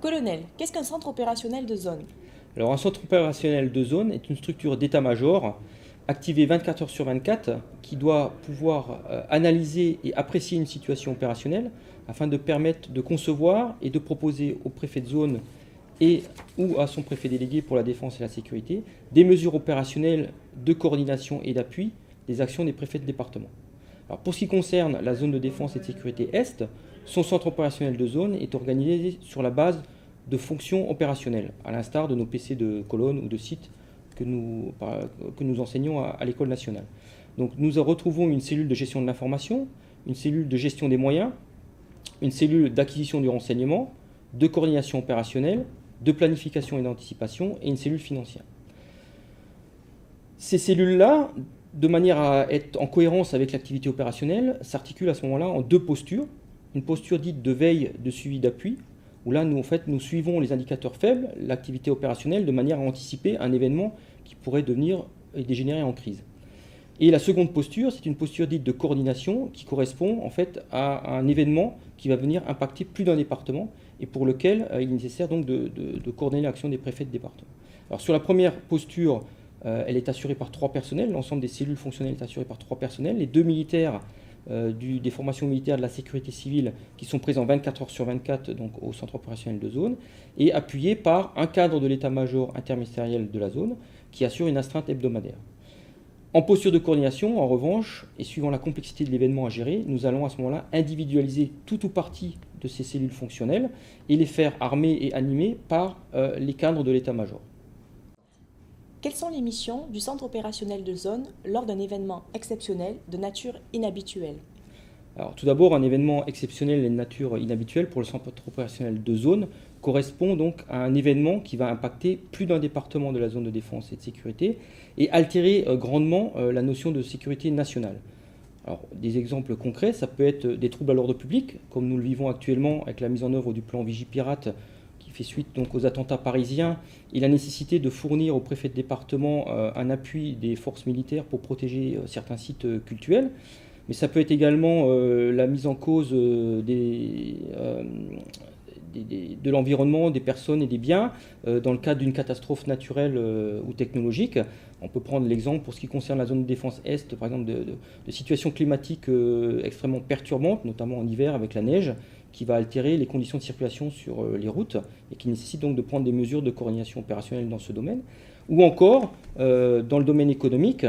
Colonel, qu'est-ce qu'un centre opérationnel de zone? Alors, un centre opérationnel de zone est une structure d'état-major activée 24 heures sur 24 qui doit pouvoir analyser et apprécier une situation opérationnelle afin de permettre de concevoir et de proposer au préfet de zone et ou à son préfet délégué pour la défense et la sécurité des mesures opérationnelles de coordination et d'appui des actions des préfets de département. Alors, pour ce qui concerne la zone de défense et de sécurité Est, son centre opérationnel de zone est organisé sur la base de fonctions opérationnelles, à l'instar de nos PC de colonne ou de site que nous enseignons à l'école nationale. Donc nous retrouvons une cellule de gestion de l'information, une cellule de gestion des moyens, une cellule d'acquisition du renseignement, de coordination opérationnelle, de planification et d'anticipation et une cellule financière. Ces cellules-là, de manière à être en cohérence avec l'activité opérationnelle, s'articulent à ce moment-là en deux postures. Une posture dite de veille, de suivi d'appui, où là, nous suivons les indicateurs faibles, l'activité opérationnelle, de manière à anticiper un événement qui pourrait devenir et dégénérer en crise. Et la seconde posture, c'est une posture dite de coordination qui correspond en fait à un événement qui va venir impacter plus d'un département et pour lequel il est nécessaire donc de coordonner l'action des préfets de département. Alors sur la première posture, elle est assurée par 3 personnels, l'ensemble des cellules fonctionnelles est assuré par 3 personnels, les 2 militaires des formations militaires de la sécurité civile qui sont présents 24 heures sur 24 donc, au centre opérationnel de zone et appuyés par un cadre de l'état-major interministériel de la zone qui assure une astreinte hebdomadaire. En posture de coordination, en revanche, et suivant la complexité de l'événement à gérer, nous allons à ce moment-là individualiser tout ou partie de ces cellules fonctionnelles et les faire armer et animer par les cadres de l'état-major. Quelles sont les missions du centre opérationnel de zone lors d'un événement exceptionnel de nature inhabituelle? Alors, tout d'abord, un événement exceptionnel et de nature inhabituelle pour le centre opérationnel de zone correspond donc à un événement qui va impacter plus d'un département de la zone de défense et de sécurité et altérer grandement la notion de sécurité nationale. Alors, des exemples concrets, ça peut être des troubles à l'ordre public, comme nous le vivons actuellement avec la mise en œuvre du plan Vigipirate qui fait suite donc aux attentats parisiens et la nécessité de fournir au préfet de département un appui des forces militaires pour protéger certains sites cultuels. Mais ça peut être également la mise en cause de l'environnement, des personnes et des biens dans le cadre d'une catastrophe naturelle ou technologique. On peut prendre l'exemple pour ce qui concerne la zone de défense Est, par exemple, de situations climatiques extrêmement perturbantes, notamment en hiver avec la neige, qui va altérer les conditions de circulation sur les routes et qui nécessite donc de prendre des mesures de coordination opérationnelle dans ce domaine. Ou encore, dans le domaine économique,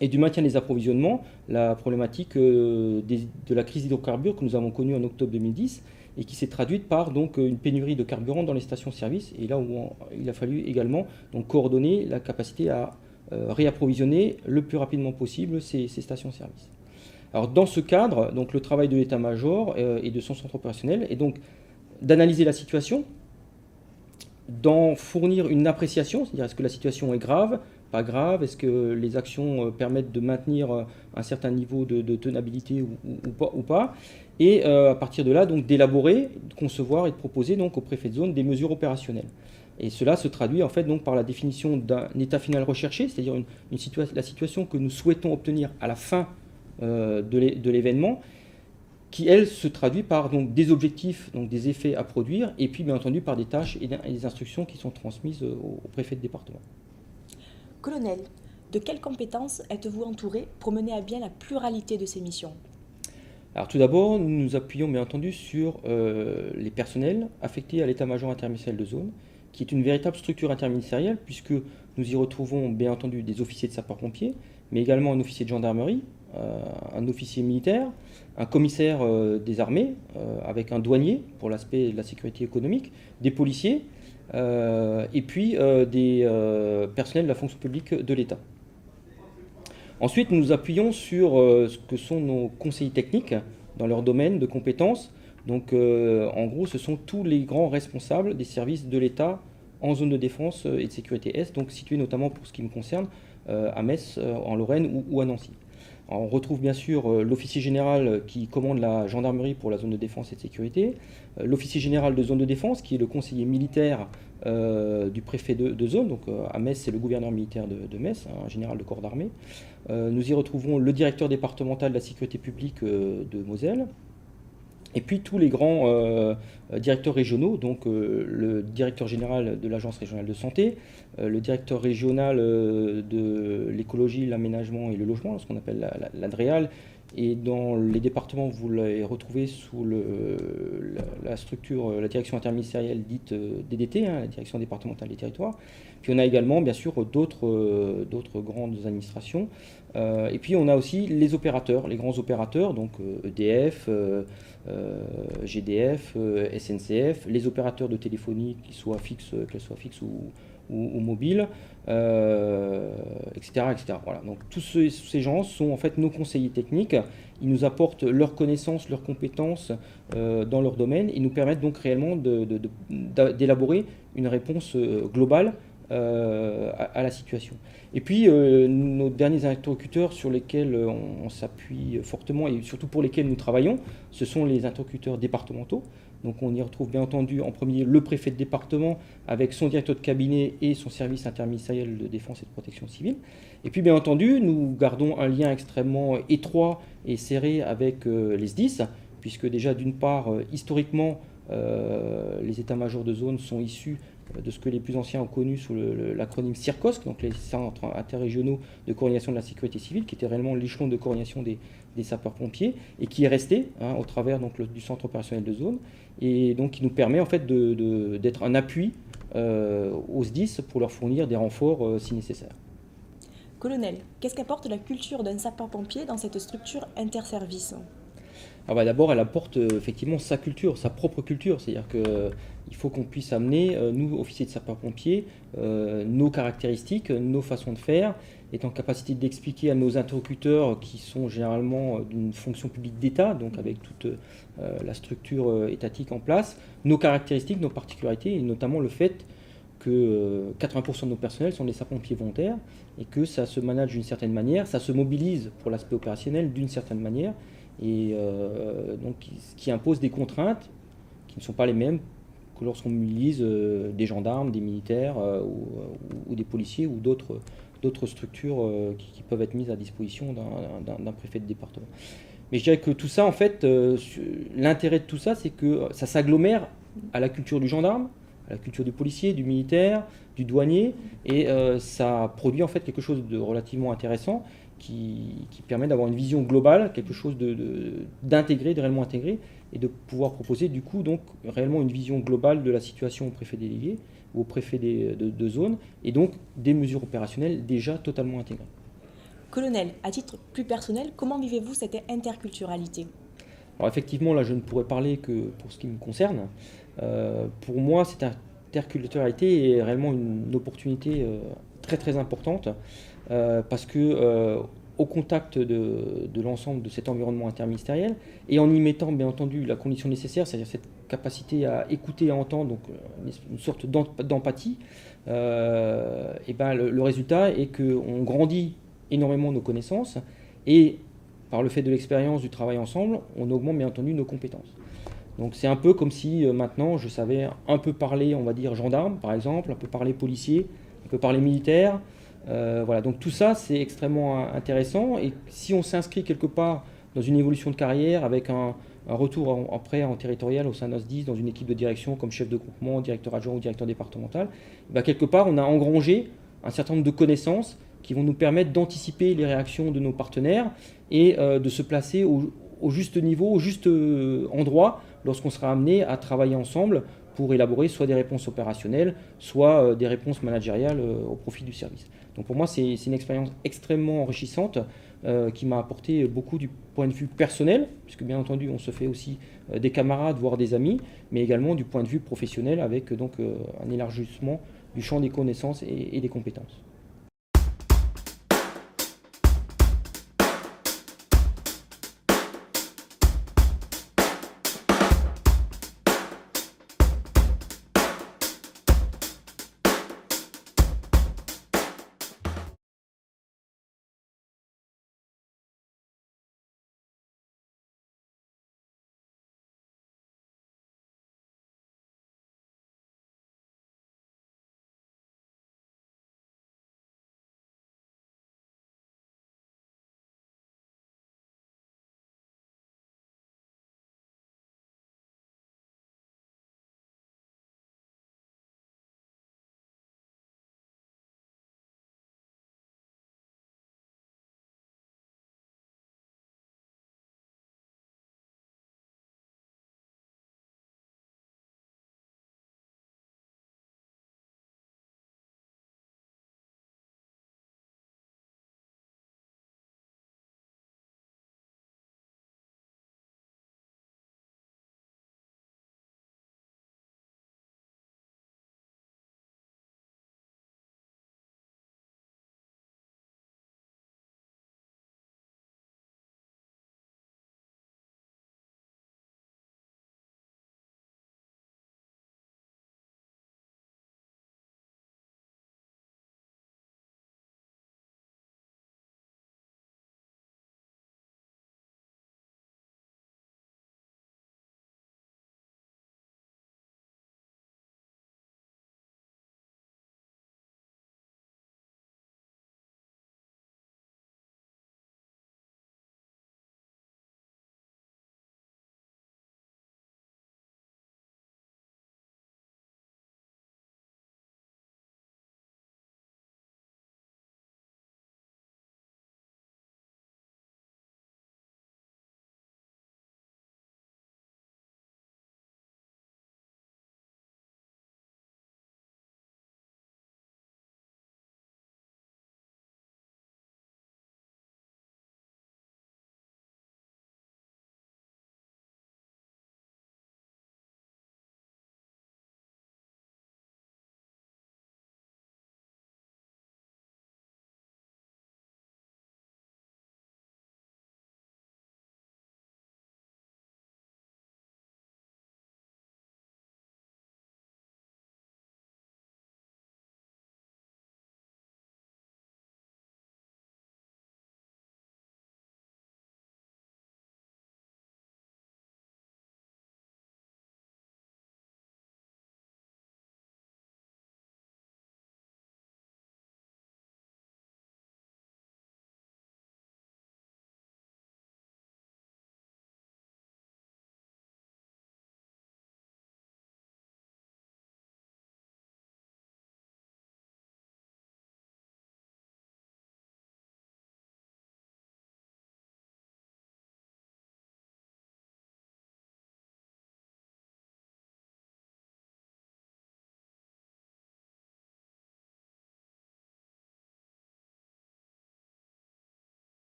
et du maintien des approvisionnements, la problématique de la crise d'hydrocarbures que nous avons connue en octobre 2010 et qui s'est traduite par donc, une pénurie de carburant dans les stations-service et là où il a fallu également donc, coordonner la capacité à réapprovisionner le plus rapidement possible ces stations-service. Alors dans ce cadre, donc, le travail de l'état-major et de son centre opérationnel est donc d'analyser la situation, d'en fournir une appréciation, c'est-à-dire est-ce que la situation est grave, pas grave, est-ce que les actions permettent de maintenir un certain niveau de tenabilité ou pas, et à partir de là, donc d'élaborer, de concevoir et de proposer donc au préfet de zone des mesures opérationnelles. Et cela se traduit en fait donc par la définition d'un état final recherché, c'est-à-dire la situation que nous souhaitons obtenir à la fin de l'événement, qui, elle, se traduit par donc, des objectifs, donc des effets à produire, et puis bien entendu par des tâches et des instructions qui sont transmises au préfet de département. Colonel, de quelles compétences êtes-vous entouré pour mener à bien la pluralité de ces missions? Alors tout d'abord, nous nous appuyons bien entendu sur les personnels affectés à l'état-major interministériel de zone, qui est une véritable structure interministérielle, puisque nous y retrouvons bien entendu des officiers de sapeurs-pompiers, mais également un officier de gendarmerie, un officier militaire, un commissaire des armées, avec un douanier pour l'aspect de la sécurité économique, des policiers, et puis des personnels de la fonction publique de l'État. Ensuite, nous nous appuyons sur ce que sont nos conseillers techniques dans leur domaine de compétences. Donc, en gros, ce sont tous les grands responsables des services de l'État en zone de défense et de sécurité Est, donc situés notamment pour ce qui me concerne à Metz, en Lorraine ou à Nancy. Alors, on retrouve bien sûr l'officier général qui commande la gendarmerie pour la zone de défense et de sécurité, l'officier général de zone de défense qui est le conseiller militaire du préfet de zone, donc à Metz c'est le gouverneur militaire de Metz, un général de corps d'armée. Nous y retrouvons le directeur départemental de la sécurité publique de Moselle, Et puis tous les grands directeurs régionaux, donc le directeur général de l'Agence régionale de santé, le directeur régional de l'écologie, l'aménagement et le logement, ce qu'on appelle l'ADREAL. Et dans les départements, vous les retrouvez sous la structure, la direction interministérielle dite DDT, la direction départementale des territoires. Puis on a également, bien sûr, d'autres grandes administrations. Et puis on a aussi les opérateurs, les grands opérateurs, donc EDF, GDF, SNCF, les opérateurs de téléphonie, qu'elles soient fixes ou mobiles, etc., etc. Voilà. Donc tous ces gens sont en fait nos conseillers techniques. Ils nous apportent leurs connaissances, leurs compétences dans leur domaine et nous permettent donc réellement d'élaborer une réponse globale à la situation. Et puis nos derniers interlocuteurs sur lesquels on s'appuie fortement et surtout pour lesquels nous travaillons, ce sont les interlocuteurs départementaux. Donc on y retrouve bien entendu en premier le préfet de département avec son directeur de cabinet et son service interministériel de défense et de protection civile. Et puis bien entendu, nous gardons un lien extrêmement étroit et serré avec les SDIS, puisque déjà d'une part, historiquement, les états-majors de zone sont issus de ce que les plus anciens ont connu sous l'acronyme CIRCOSC, donc les centres interrégionaux de coordination de la sécurité civile, qui était réellement l'échelon de coordination des sapeurs-pompiers, et qui est resté au travers donc, du centre opérationnel de zone, et donc qui nous permet en fait d'être un appui aux SDIS pour leur fournir des renforts si nécessaire. Colonel, qu'est-ce qu'apporte la culture d'un sapeur-pompier dans cette structure interservice ? D'abord, elle apporte effectivement sa culture, sa propre culture. C'est-à-dire qu'il faut qu'on puisse amener, nous, officiers de sapeurs-pompiers, nos caractéristiques, nos façons de faire, être en capacité d'expliquer à nos interlocuteurs qui sont généralement d'une fonction publique d'État, donc avec toute la structure étatique en place, nos caractéristiques, nos particularités, et notamment le fait que 80% de nos personnels sont des sapeurs-pompiers volontaires et que ça se manage d'une certaine manière, ça se mobilise pour l'aspect opérationnel d'une certaine manière, et donc ce qui impose des contraintes qui ne sont pas les mêmes que lorsqu'on mobilise des gendarmes, des militaires ou des policiers ou d'autres structures qui peuvent être mises à disposition d'un préfet de département. Mais je dirais que tout ça, en fait, l'intérêt de tout ça, c'est que ça s'agglomère à la culture du gendarme, à la culture du policier, du militaire, du douanier, et ça produit en fait quelque chose de relativement intéressant qui permet d'avoir une vision globale, quelque chose d'intégré, de réellement intégré, et de pouvoir proposer du coup donc réellement une vision globale de la situation au préfet délégué ou au préfet de zone, et donc des mesures opérationnelles déjà totalement intégrées. Colonel, à titre plus personnel, comment vivez-vous cette interculturalité ? Alors effectivement, là je ne pourrais parler que pour ce qui me concerne. Pour moi, cette interculturalité est réellement une opportunité très très importante parce que au contact de l'ensemble de cet environnement interministériel et en y mettant bien entendu la condition nécessaire, c'est-à-dire cette capacité à écouter et à entendre, donc une sorte d'empathie, et le résultat est qu'on grandit énormément nos connaissances et par le fait de l'expérience du travail ensemble, on augmente bien entendu nos compétences. Donc c'est un peu comme si maintenant je savais un peu parler, on va dire gendarme par exemple, un peu parler policier, un peu parler militaire. Voilà, donc tout ça c'est extrêmement intéressant et si on s'inscrit quelque part dans une évolution de carrière avec un retour après en territorial au sein d'un SDIS, dans une équipe de direction comme chef de groupement, directeur adjoint ou directeur départemental, quelque part on a engrangé un certain nombre de connaissances qui vont nous permettre d'anticiper les réactions de nos partenaires et de se placer au juste niveau, au juste endroit lorsqu'on sera amené à travailler ensemble pour élaborer soit des réponses opérationnelles, soit des réponses managériales au profit du service. Donc pour moi, c'est une expérience extrêmement enrichissante qui m'a apporté beaucoup du point de vue personnel, puisque bien entendu, on se fait aussi des camarades, voire des amis, mais également du point de vue professionnel avec donc un élargissement du champ des connaissances et des compétences.